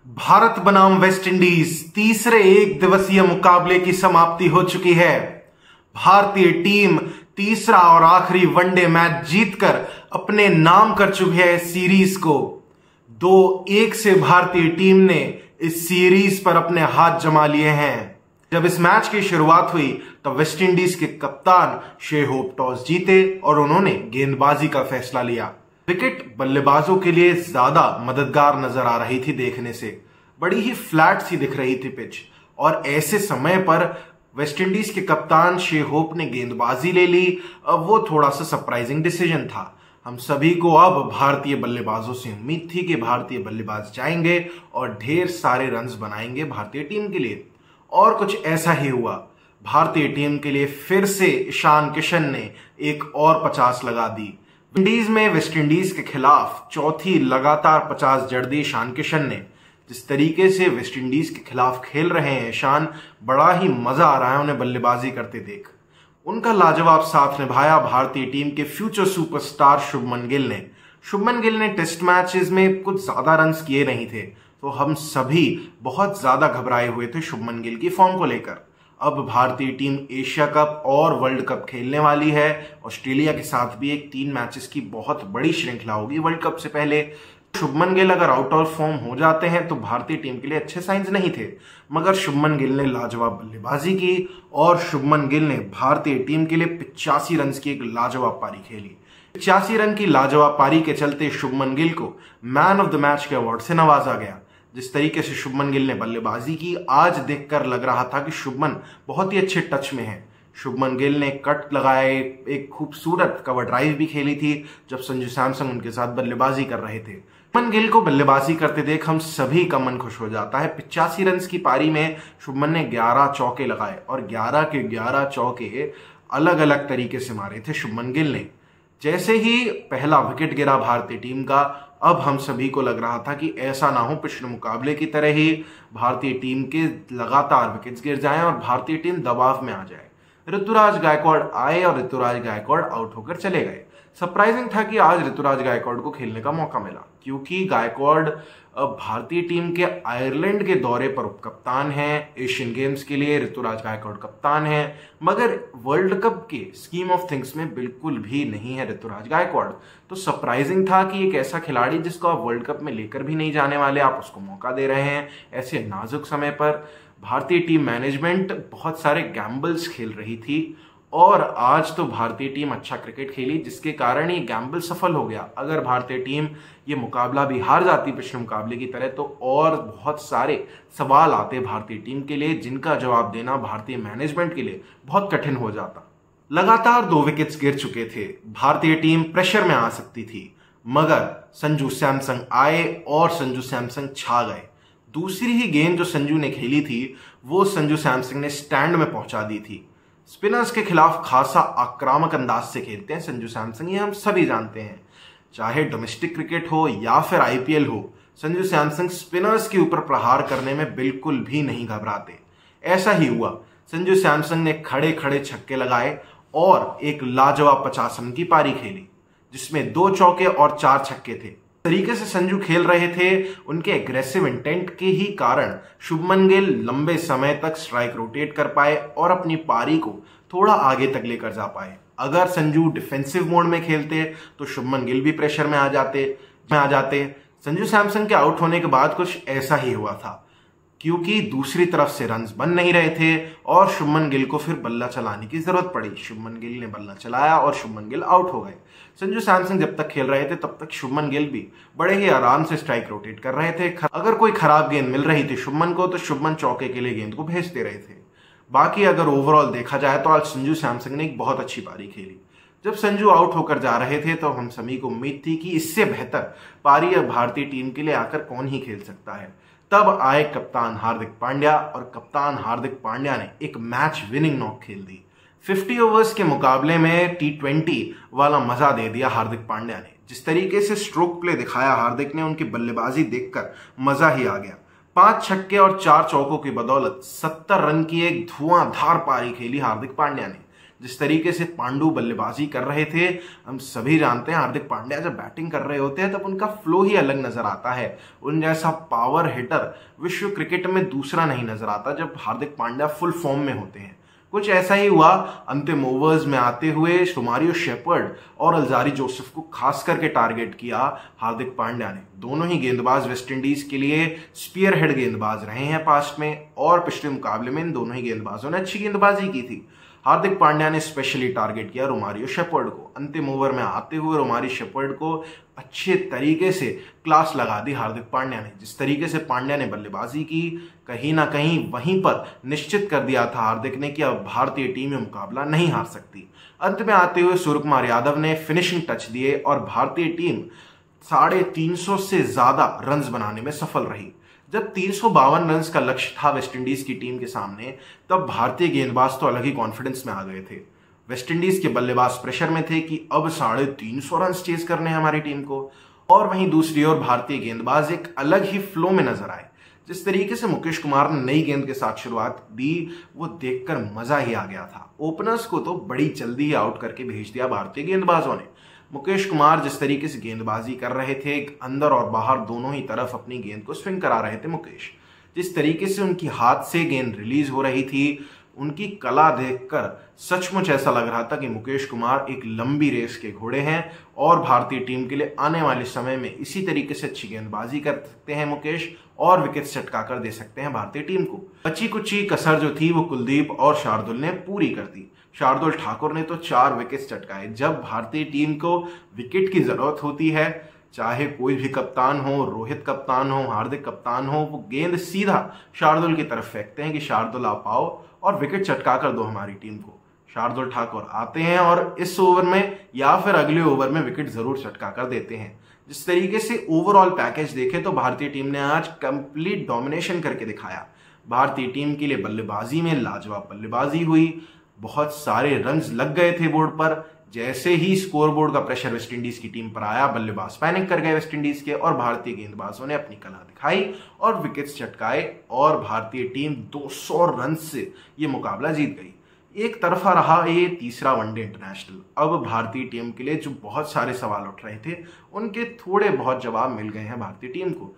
भारत बनाम वेस्टइंडीज तीसरे एक दिवसीय मुकाबले की समाप्ति हो चुकी है। भारतीय टीम तीसरा और आखिरी वनडे मैच जीतकर अपने नाम कर चुकी है इस सीरीज को। 2-1 से भारतीय टीम ने इस सीरीज पर अपने हाथ जमा लिए हैं। जब इस मैच की शुरुआत हुई तो वेस्टइंडीज के कप्तान शे होप टॉस जीते और उन्होंने गेंदबाजी का फैसला लिया। विकेट बल्लेबाजों के लिए ज्यादा मददगार नजर आ रही थी देखने से, बड़ी ही फ्लैट सी दिख रही थी पिच, और ऐसे समय पर वेस्टइंडीज के कप्तान शे होप ने गेंदबाजी ले ली। वो थोड़ा सा सरप्राइजिंग डिसीजन था। हम सभी को अब भारतीय बल्लेबाजों से उम्मीद थी कि भारतीय बल्लेबाज जाएंगे और ढेर सारे रन्स बनाएंगे भारतीय टीम के लिए, और कुछ ऐसा ही हुआ। भारतीय टीम के लिए फिर से ईशान किशन ने एक और 50 लगा दी। विंडीज में वेस्टइंडीज के खिलाफ चौथी लगातार 50 जड़ दी ईशान किशन ने। जिस तरीके से वेस्टइंडीज के खिलाफ खेल रहे हैं ईशान, बड़ा ही मजा आ रहा है उन्हें बल्लेबाजी करते देख। उनका लाजवाब साथ निभाया भारतीय टीम के फ्यूचर सुपरस्टार शुभमन गिल ने। शुभमन गिल ने टेस्ट मैचेस में कुछ ज्यादा रन्स किए नहीं थे, तो हम सभी बहुत ज्यादा घबराए हुए थे शुभमन गिल की फॉर्म को लेकर। अब भारतीय टीम एशिया कप और वर्ल्ड कप खेलने वाली है। ऑस्ट्रेलिया के साथ भी एक 3 मैचेस की बहुत बड़ी श्रृंखला होगी वर्ल्ड कप से पहले। शुभमन गिल अगर आउट ऑफ फॉर्म हो जाते हैं तो भारतीय टीम के लिए अच्छे साइंस नहीं थे, मगर शुभमन गिल ने लाजवाब बल्लेबाजी की और शुभमन गिल ने भारतीय टीम के लिए 85 रन की एक लाजवाब पारी खेली। 85 रन की लाजवाब पारी के चलते शुभमन गिल को मैन ऑफ द मैच के अवार्ड से नवाजा गया। जिस तरीके से शुभमन गिल ने बल्लेबाजी की, आज देखकर लग रहा था कि शुभमन बहुत ही अच्छे टच में है। शुभमन गिल ने कट लगाए, एक खूबसूरत कवर ड्राइव भी खेली थी जब संजू सैमसन उनके साथ बल्लेबाजी कर रहे थे। शुभमन गिल को बल्लेबाजी करते देख हम सभी का मन खुश हो जाता है। 85 रन की पारी में शुभमन ने 11 चौके लगाए और 11 के 11 चौके अलग अलग तरीके से मारे थे शुभमन गिल ने। जैसे ही पहला विकेट गिरा भारतीय टीम का, अब हम सभी को लग रहा था कि ऐसा ना हो पिछले मुकाबले की तरह ही भारतीय टीम के लगातार विकेट्स गिर जाएं और भारतीय टीम दबाव में आ जाए। ऋतुराज गायकवाड़ आए और ऋतुराज गायकवाड़ आउट होकर चले गए। सरप्राइजिंग था कि आज ऋतुराज गायकवाड़ को खेलने का मौका मिला, क्योंकि गायकवाड़ भारतीय टीम के आयरलैंड के दौरे पर उपकप्तान हैं। एशियन गेम्स के लिए ऋतुराज गायकवाड़ कप्तान हैं, मगर वर्ल्ड कप के स्कीम ऑफ थिंग्स में बिल्कुल भी नहीं है ऋतुराज गायकवाड़। तो सरप्राइजिंग था कि एक ऐसा खिलाड़ी जिसको आप वर्ल्ड कप में लेकर भी नहीं जाने वाले, आप उसको मौका दे रहे हैं। ऐसे नाजुक समय पर भारतीय टीम मैनेजमेंट बहुत सारे गैम्बल्स खेल रही थी, और आज तो भारतीय टीम अच्छा क्रिकेट खेली, जिसके कारण ये गैम्बल सफल हो गया। अगर भारतीय टीम ये मुकाबला भी हार जाती पिछले मुकाबले की तरह, तो और बहुत सारे सवाल आते भारतीय टीम के लिए, जिनका जवाब देना भारतीय मैनेजमेंट के लिए बहुत कठिन हो जाता। लगातार 2 विकेट्स गिर चुके थे, भारतीय टीम प्रेशर में आ सकती थी, मगर संजू सैमसन आए और संजू सैमसन छा गए। दूसरी ही गेंद जो संजू ने खेली थी, वो संजू सैमसन ने स्टैंड में पहुंचा दी थी। स्पिनर्स के खिलाफ खासा आक्रामक अंदाज से खेलते हैं संजू सैमसन, ये हम सभी जानते हैं। चाहे डोमेस्टिक क्रिकेट हो या फिर आईपीएल हो, संजू सैमसन स्पिनर्स के ऊपर प्रहार करने में बिल्कुल भी नहीं घबराते। ऐसा ही हुआ, संजू सैमसन ने खड़े खड़े छक्के लगाए और एक लाजवाब 50 रन की पारी खेली, जिसमें 2 चौके और 4 छक्के थे। तरीके से संजू खेल रहे थे, उनके एग्रेसिव इंटेंट के ही कारण शुभमन गिल लंबे समय तक स्ट्राइक रोटेट कर पाए और अपनी पारी को थोड़ा आगे तक लेकर जा पाए। अगर संजू डिफेंसिव मोड में खेलते तो शुभमन गिल भी प्रेशर में आ जाते। संजू सैमसन के आउट होने के बाद कुछ ऐसा ही हुआ था, क्योंकि दूसरी तरफ से रन्स बन नहीं रहे थे और शुभमन गिल को फिर बल्ला चलाने की जरूरत पड़ी। शुभमन गिल ने बल्ला चलाया और शुभमन गिल आउट हो गए। संजू सैमसन जब तक खेल रहे थे तब तक शुभमन गिल भी बड़े ही आराम से स्ट्राइक रोटेट कर रहे थे। अगर कोई खराब गेंद मिल रही थी शुभमन को, तो शुभमन चौके के लिए गेंद को भेजते रहे थे। बाकी अगर ओवरऑल देखा जाए तो आज संजू सैमसन ने एक बहुत अच्छी पारी खेली। जब संजू आउट होकर जा रहे थे तो हम सभी को उम्मीद थी कि इससे बेहतर पारी अब भारतीय टीम के लिए आकर कौन ही खेल सकता है। तब आए कप्तान हार्दिक पांड्या, और कप्तान हार्दिक पांड्या ने एक मैच विनिंग नॉक खेल दी। 50 ओवर्स के मुकाबले में T20 वाला मजा दे दिया हार्दिक पांड्या ने। जिस तरीके से स्ट्रोक प्ले दिखाया हार्दिक ने, उनकी बल्लेबाजी देखकर मजा ही आ गया। 5 छक्के और 4 चौकों की बदौलत 70 रन की एक धुआंधार पारी खेली हार्दिक पांड्या ने, जिस तरीके से पांडु बल्लेबाजी कर रहे थे, हम सभी जानते हैं हार्दिक पांड्या जब बैटिंग कर रहे होते हैं तब उनका फ्लो ही अलग नजर आता है। उन जैसा पावर हिटर विश्व क्रिकेट में दूसरा नहीं नजर आता जब हार्दिक पांड्या फुल फॉर्म में होते हैं। कुछ ऐसा ही हुआ अंतिम ओवर्स में आते हुए रोमारियो शेपर्ड और अल्जारी जोसेफ को खास करके टारगेट किया हार्दिक पांड्या ने। दोनों ही गेंदबाज वेस्टइंडीज के लिए स्पीयर हेड गेंदबाज रहे हैं पास्ट में, और पिछले मुकाबले में इन दोनों ही गेंदबाजों ने अच्छी गेंदबाजी की थी। हार्दिक पांड्या ने स्पेशली टारगेट किया रोमारियो शेपर्ड को। अंतिम ओवर में आते हुए रोमारियो शेपर्ड को अच्छे तरीके से क्लास लगा दी हार्दिक पांड्या ने। जिस तरीके से पांड्या ने बल्लेबाजी की, कहीं ना कहीं वहीं पर निश्चित कर दिया था हार्दिक ने कि अब भारतीय टीम में मुकाबला नहीं हार सकती। अंत में आते हुए सूर्यकुमार यादव ने फिनिशिंग टच दिए और भारतीय टीम 350 से ज्यादा रन्स बनाने में सफल रही। जब 352 रन्स का लक्ष्य था वेस्टइंडीज की टीम के सामने, तब भारतीय गेंदबाज तो अलग ही कॉन्फिडेंस में आ गए थे। वेस्टइंडीज के बल्लेबाज प्रेशर में थे कि अब 350 रन्स चेज करने हैं हमारी टीम को, और वहीं दूसरी ओर भारतीय गेंदबाज एक अलग ही फ्लो में नजर आए। जिस तरीके से मुकेश कुमार ने नई गेंद के साथ शुरुआत दी, वो देखकर मजा ही आ गया था। ओपनर्स को तो बड़ी जल्दी ही आउट करके भेज दिया भारतीय गेंदबाजों ने। मुकेश कुमार जिस तरीके से गेंदबाजी कर रहे थे, अंदर और बाहर दोनों ही तरफ अपनी गेंद को स्विंग करा रहे थे मुकेश। जिस तरीके से उनकी हाथ से गेंद रिलीज हो रही थी, उनकी कला देखकर सचमुच ऐसा लग रहा था कि मुकेश कुमार एक लंबी रेस के घोड़े हैं और भारतीय टीम के लिए आने वाले समय में इसी तरीके से अच्छी गेंदबाजी कर सकते हैं मुकेश और विकेट चटका कर दे सकते हैं भारतीय टीम को। बची कुची कसर जो थी वो कुलदीप और शार्दुल ने पूरी कर दी। शार्दुल ठाकुर ने तो 4 विकेट चटकाए। जब भारतीय टीम को विकेट की जरूरत होती है, चाहे कोई भी कप्तान हो, रोहित कप्तान हो, हार्दिक कप्तान हो, वो गेंद सीधा शार्दुल की तरफ फेंकते हैं कि शार्दुल आप आओ और विकेट चटका कर दो हमारी टीम को। शार्दुल ठाकुर आते हैं और इस ओवर में या फिर अगले ओवर में विकेट जरूर चटका कर देते हैं। जिस तरीके से ओवरऑल पैकेज देखे तो भारतीय टीम ने आज कंप्लीट डोमिनेशन करके दिखाया। भारतीय टीम के लिए बल्लेबाजी में लाजवाब बल्लेबाजी हुई, बहुत सारे रन्स लग गए थे बोर्ड पर। जैसे ही स्कोरबोर्ड का प्रेशर वेस्टइंडीज की टीम पर आया, बल्लेबाज पैनिक कर गए वेस्टइंडीज के, और भारतीय गेंदबाजों ने अपनी कला दिखाई और विकेट्स चटकाए और भारतीय टीम 200 रन से ये मुकाबला जीत गई। एक तरफा रहा ये तीसरा वनडे इंटरनेशनल। अब भारतीय टीम के लिए जो बहुत सारे सवाल उठ रहे थे, उनके थोड़े बहुत जवाब मिल गए हैं भारतीय टीम को।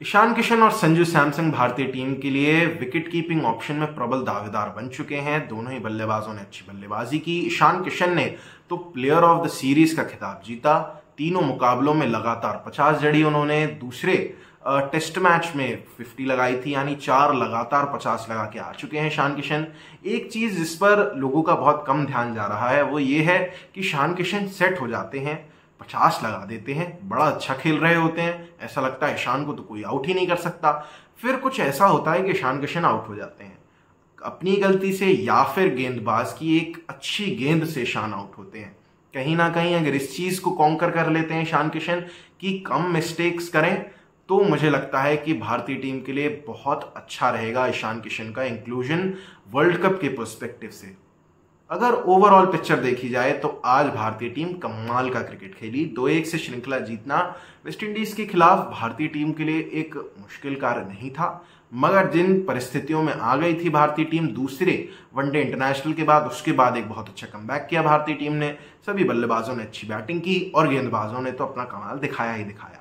ईशान किशन और संजू सैमसन भारतीय टीम के लिए विकेट कीपिंग ऑप्शन में प्रबल दावेदार बन चुके हैं। दोनों ही बल्लेबाजों ने अच्छी बल्लेबाजी की। ईशान किशन ने तो प्लेयर ऑफ द सीरीज का खिताब जीता। तीनों मुकाबलों में लगातार 50 जड़ी उन्होंने। दूसरे टेस्ट मैच में 50 लगाई थी, यानी 4 लगातार 50 लगा के आ चुके हैं ईशान किशन। एक चीज जिस पर लोगों का बहुत कम ध्यान जा रहा है वो ये है कि ईशान किशन सेट हो जाते हैं, 50 लगा देते हैं, बड़ा अच्छा खेल रहे होते हैं, ऐसा लगता है ईशान को तो कोई आउट ही नहीं कर सकता। फिर कुछ ऐसा होता है कि ईशान किशन आउट हो जाते हैं अपनी गलती से, या फिर गेंदबाज की एक अच्छी गेंद से ईशान आउट होते हैं। कहीं ना कहीं अगर इस चीज को कॉन्कर कर लेते हैं ईशान किशन की कम मिस्टेक्स करें, तो मुझे लगता है कि भारतीय टीम के लिए बहुत अच्छा रहेगा ईशान किशन का इंक्लूजन वर्ल्ड कप के पर्सपेक्टिव से। अगर ओवरऑल पिक्चर देखी जाए तो आज भारतीय टीम कमाल का क्रिकेट खेली। 2-1 से श्रृंखला जीतना वेस्टइंडीज के खिलाफ भारतीय टीम के लिए एक मुश्किल कार्य नहीं था, मगर जिन परिस्थितियों में आ गई थी भारतीय टीम दूसरे वनडे इंटरनेशनल के बाद, उसके बाद एक बहुत अच्छा कमबैक किया भारतीय टीम ने। सभी बल्लेबाजों ने अच्छी बैटिंग की और गेंदबाजों ने तो अपना कमाल दिखाया ही दिखाया।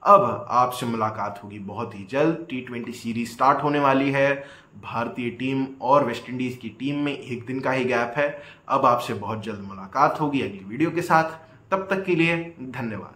अब आपसे मुलाकात होगी बहुत ही जल्द। T20 सीरीज स्टार्ट होने वाली है। भारतीय टीम और वेस्टइंडीज की टीम में 1 दिन का ही गैप है। अब आपसे बहुत जल्द मुलाकात होगी अगली वीडियो के साथ। तब तक के लिए धन्यवाद।